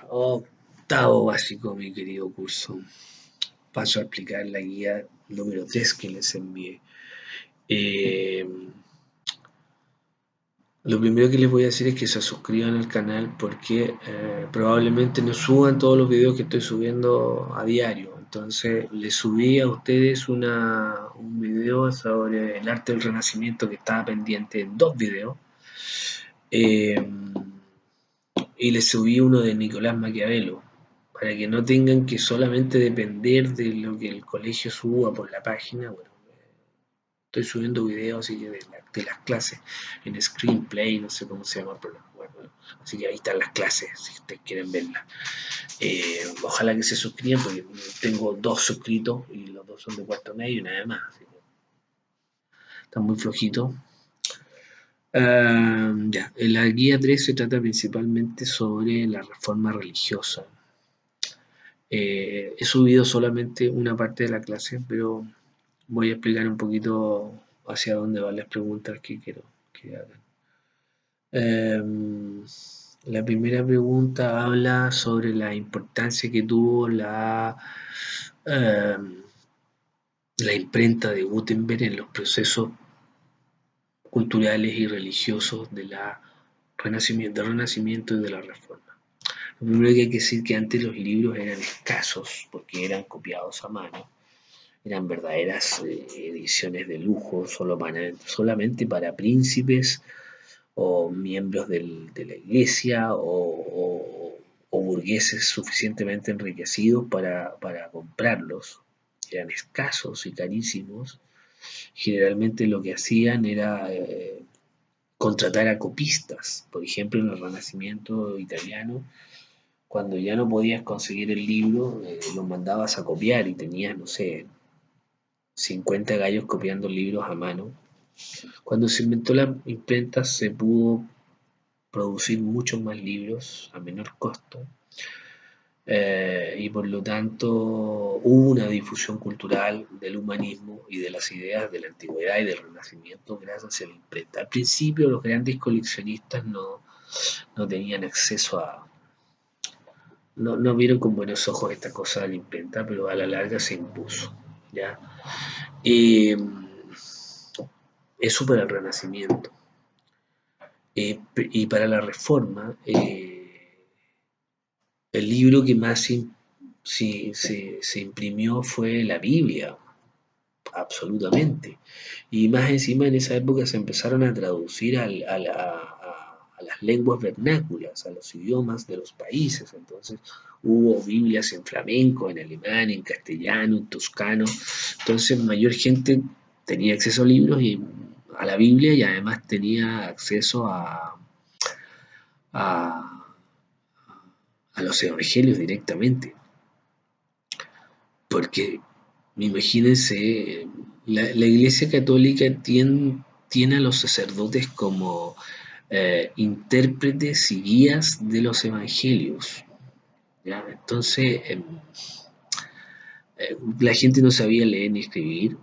Octavo básico, mi querido curso. Paso a explicar la guía número 3 que les envié. Eh, lo primero que les voy a decir es que se suscriban al canal porque probablemente no suban todos los videos que estoy subiendo a diario. Entonces les subí a ustedes un video sobre el arte del Renacimiento que estaba pendiente en dos videos. Eh, y les subí uno de Nicolás Maquiavelo, para que no tengan que solamente depender de lo que el colegio suba por la página. Bueno, estoy subiendo videos así que de las clases en Screenplay, no sé cómo se llama, pero bueno, así que ahí están las clases si ustedes quieren verlas. Ojalá que se suscriban porque tengo dos suscritos y los dos son de cuarto medio y nada más, así que están muy flojitos. Ya, en la guía 3 se trata principalmente sobre la reforma religiosa. He subido solamente una parte de la clase, pero voy a explicar un poquito hacia dónde van las preguntas que quiero que hagan. La primera pregunta habla sobre la importancia que tuvo la imprenta de Gutenberg en los procesos culturales y religiosos del Renacimiento y de la Reforma. Lo primero que hay que decir es que antes los libros eran escasos porque eran copiados a mano, eran verdaderas ediciones de lujo solamente para príncipes o miembros de la iglesia o burgueses suficientemente enriquecidos para comprarlos. Eran escasos y carísimos. Generalmente lo que hacían era contratar a copistas. Por ejemplo, en el Renacimiento italiano, cuando ya no podías conseguir el libro, lo mandabas a copiar y tenías, no sé, 50 gallos copiando libros a mano. Cuando se inventó la imprenta se pudo producir muchos más libros a menor costo y por lo tanto hubo una difusión cultural del humanismo y de las ideas de la antigüedad y del renacimiento gracias a la imprenta. Al principio los grandes coleccionistas no tenían acceso no vieron con buenos ojos esta cosa de la imprenta, pero a la larga se impuso. ¿Ya? Eh, Eso para el Renacimiento. Y para la Reforma, el libro que más se imprimió fue la Biblia, absolutamente. Y más encima en esa época se empezaron a traducir a las lenguas vernáculas, a los idiomas de los países. Entonces hubo Biblias en flamenco, en alemán, en castellano, en toscano. Entonces mayor gente tenía acceso a libros y a la Biblia y además tenía acceso a, a los evangelios directamente. Porque imagínense, la Iglesia Católica tiene a los sacerdotes como intérpretes y guías de los evangelios. ¿Ya? Entonces, la gente no sabía leer ni escribir.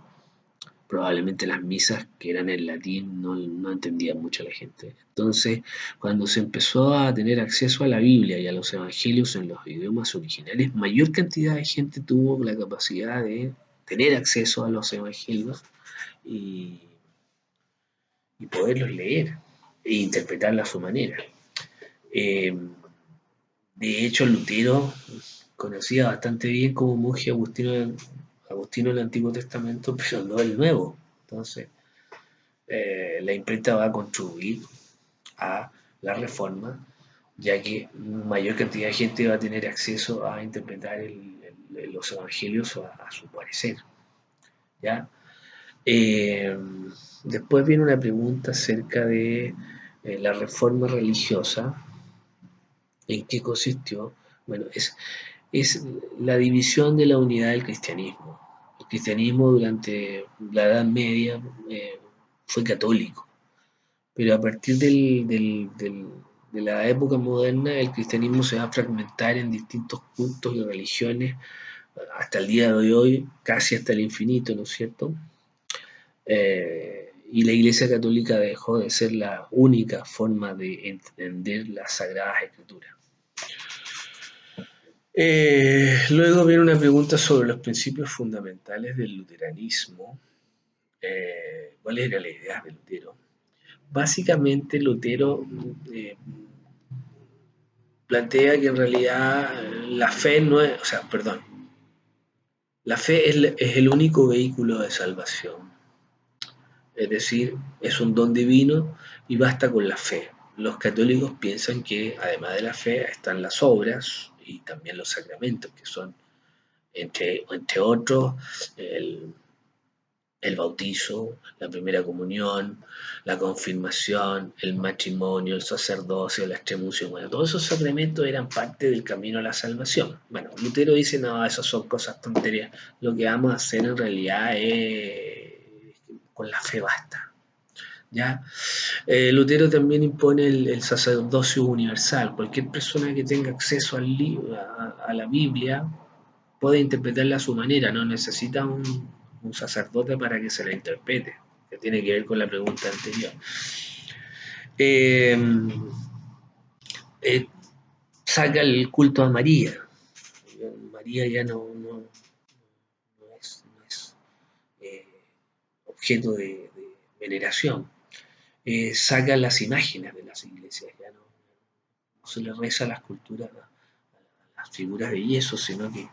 Probablemente las misas que eran en latín no entendía mucho la gente. Entonces, cuando se empezó a tener acceso a la Biblia y a los evangelios en los idiomas originales, mayor cantidad de gente tuvo la capacidad de tener acceso a los evangelios y, y poderlos leer e interpretarlos a su manera. Eh, de hecho, Lutero conocía bastante bien como monje Agustino del Antiguo Testamento, pero no el Nuevo. Entonces, la imprenta va a contribuir a la reforma, ya que mayor cantidad de gente va a tener acceso a interpretar los evangelios a su parecer. ¿Ya? Eh, Después viene una pregunta acerca de la reforma religiosa, en qué consistió. Bueno, es la división de la unidad del cristianismo. El cristianismo durante la Edad Media fue católico, pero a partir de la época moderna el cristianismo se va a fragmentar en distintos cultos y religiones hasta el día de hoy, casi hasta el infinito, ¿no es cierto? Y la Iglesia Católica dejó de ser la única forma de entender las Sagradas Escrituras. Luego viene una pregunta sobre los principios fundamentales del luteranismo. ¿Cuál era la idea de Lutero? Básicamente Lutero plantea que en realidad la fe no es, o sea, perdón, la fe es el único vehículo de salvación. Es decir, es un don divino y basta con la fe. Los católicos piensan que además de la fe están las obras y también los sacramentos, que son, entre otros, el, el bautizo, la primera comunión, la confirmación, el matrimonio, el sacerdocio, la extremunción. Bueno, todos esos sacramentos eran parte del camino a la salvación. Bueno, Lutero dice, no, esas son cosas tonterías. Lo que vamos a hacer en realidad es, con la fe basta. ¿Ya? Lutero también impone el sacerdocio universal. Cualquier persona que tenga acceso a la Biblia puede interpretarla a su manera, no necesita un sacerdote para que se la interprete, que tiene que ver con la pregunta anterior. Eh, eh, Saca el culto a María. María ya no es objeto de veneración. Saca las imágenes de las iglesias, ya no se le reza a las culturas, a las figuras de yeso, sino que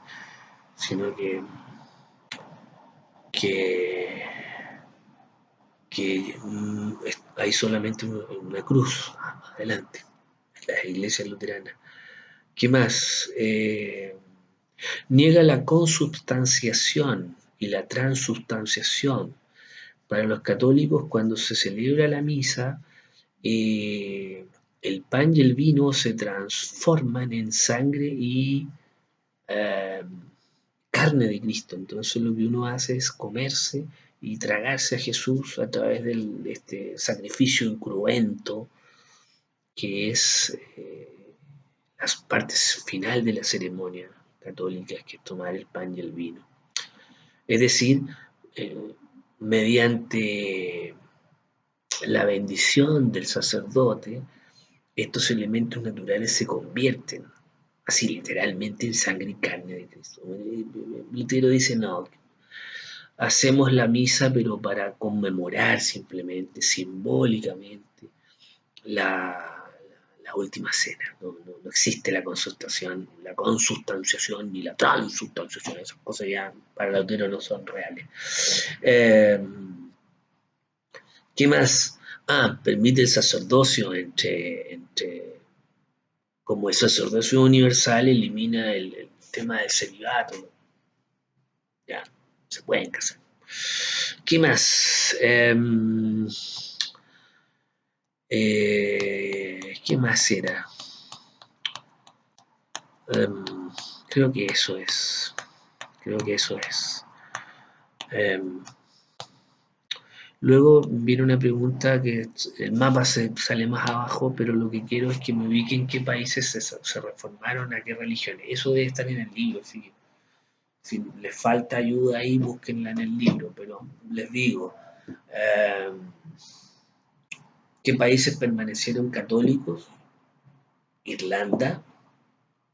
hay solamente una cruz adelante, las iglesias luteranas. ¿Qué más? Niega la consubstanciación y la transubstanciación. Para los católicos, cuando se celebra la misa, eh, el pan y el vino se transforman en sangre y eh, carne de Cristo. Entonces lo que uno hace es comerse y tragarse a Jesús a través de este sacrificio incruento que es la parte final de la ceremonia católica, que es tomar el pan y el vino. Es decir, eh, mediante la bendición del sacerdote, estos elementos naturales se convierten así literalmente en sangre y carne de Cristo. Lutero dice, no, hacemos la misa pero para conmemorar simplemente, simbólicamente, la última cena. No existe la consustanciación ni la transustanciación. Esas cosas ya para Lutero no son reales. Eh, ¿Qué más? Permite el sacerdocio como el sacerdocio universal elimina el tema del celibato. Ya, se pueden casar. ¿Qué más? ¿Qué más era? Um, creo que eso es. Creo que eso es. Um, Luego viene una pregunta que el mapa sale más abajo, pero lo que quiero es que me ubiquen qué países se reformaron, a qué religiones. Eso debe estar en el libro, así que si les falta ayuda ahí, búsquenla en el libro, pero les digo, eh, ¿qué países permanecieron católicos? Irlanda,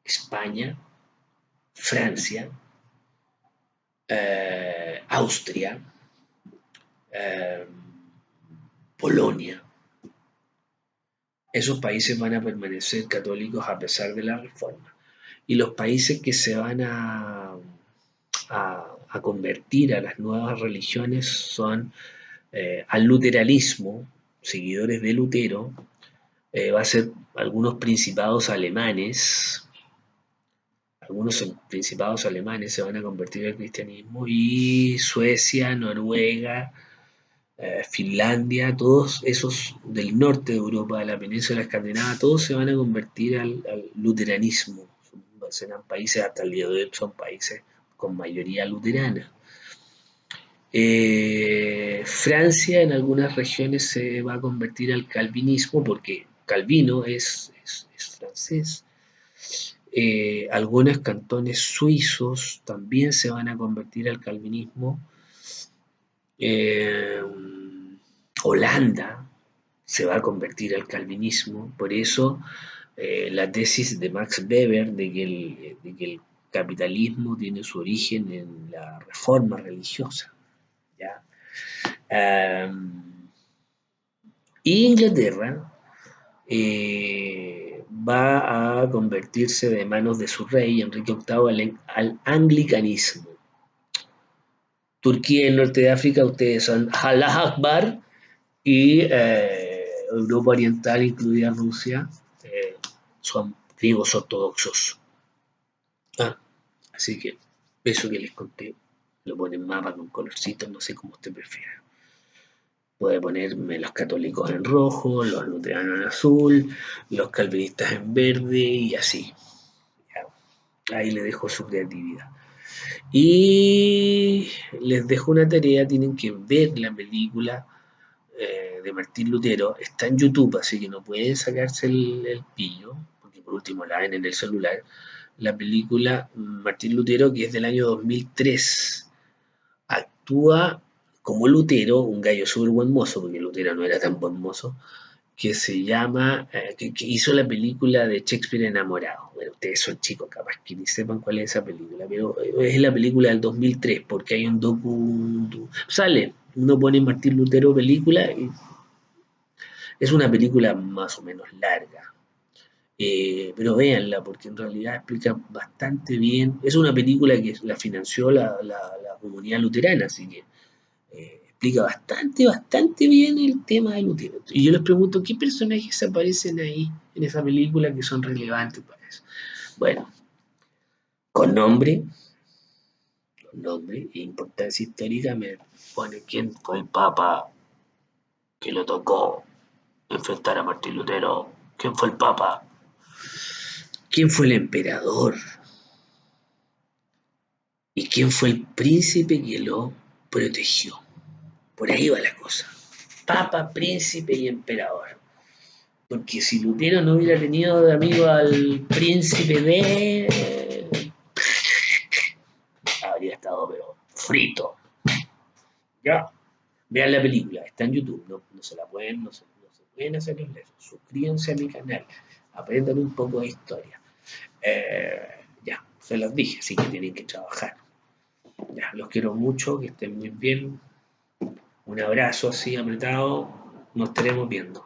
España, Francia, Austria, eh, Polonia. Esos países van a permanecer católicos a pesar de la reforma. Y los países que se van a convertir a las nuevas religiones son al luteranismo, seguidores de Lutero, va a ser algunos principados alemanes, algunos principados alemanes se van a convertir al cristianismo y Suecia, Noruega, Finlandia, todos esos del norte de Europa, de la península escandinava, todos se van a convertir al luteranismo. Serán países, hasta el día de hoy son países con mayoría luterana. Francia en algunas regiones se va a convertir al calvinismo porque Calvino es francés. Algunos cantones suizos también se van a convertir al calvinismo. Eh, Holanda se va a convertir al calvinismo, por eso la tesis de Max Weber de que el capitalismo tiene su origen en la reforma religiosa. ¿Ya? Y Inglaterra va a convertirse de manos de su rey, Enrique VIII, al anglicanismo. Turquía y el norte de África, ustedes son Allah Akbar, y Europa Oriental, incluida Rusia, son griegos ortodoxos. Ah, así que eso que les conté, lo ponen mapa con colorcitos, no sé cómo usted prefiera. Puede ponerme los católicos en rojo, los luteranos en azul, los calvinistas en verde y así. Ya, ahí le dejo su creatividad. Y les dejo una tarea, tienen que ver la película de Martín Lutero. Está en YouTube, así que no pueden sacarse el pillo, porque por último la ven en el celular. La película Martín Lutero, que es del año 2003. Actúa como Lutero, un gallo súper buen mozo, porque Lutero no era tan buen mozo, que se llama, que hizo la película de Shakespeare enamorado. Bueno, ustedes son chicos, capaz que ni sepan cuál es esa película, pero es la película del 2003, porque hay un docu. Sale, uno pone Martín Lutero película y es una película más o menos larga. Pero véanla, porque en realidad explica bastante bien. Es una película que la financió la comunidad luterana, así que explica bastante bien el tema de Lutero. Y yo les pregunto, ¿qué personajes aparecen ahí en esa película que son relevantes para eso? Bueno, con nombre e importancia histórica me pone quién fue el Papa que lo tocó enfrentar a Martín Lutero, quién fue el Papa, quién fue el emperador y quién fue el príncipe que lo protegió. Por ahí va la cosa. Papa, príncipe y emperador. Porque si Lutero no hubiera tenido de amigo al príncipe habría estado pero frito. Ya. Vean la película, está en YouTube, no se la pueden, no se pueden hacer los lesos. Suscríbanse a mi canal, aprendan un poco de historia. Ya, se los dije, así que tienen que trabajar. Ya, los quiero mucho, que estén muy bien. Un abrazo así apretado, nos estaremos viendo.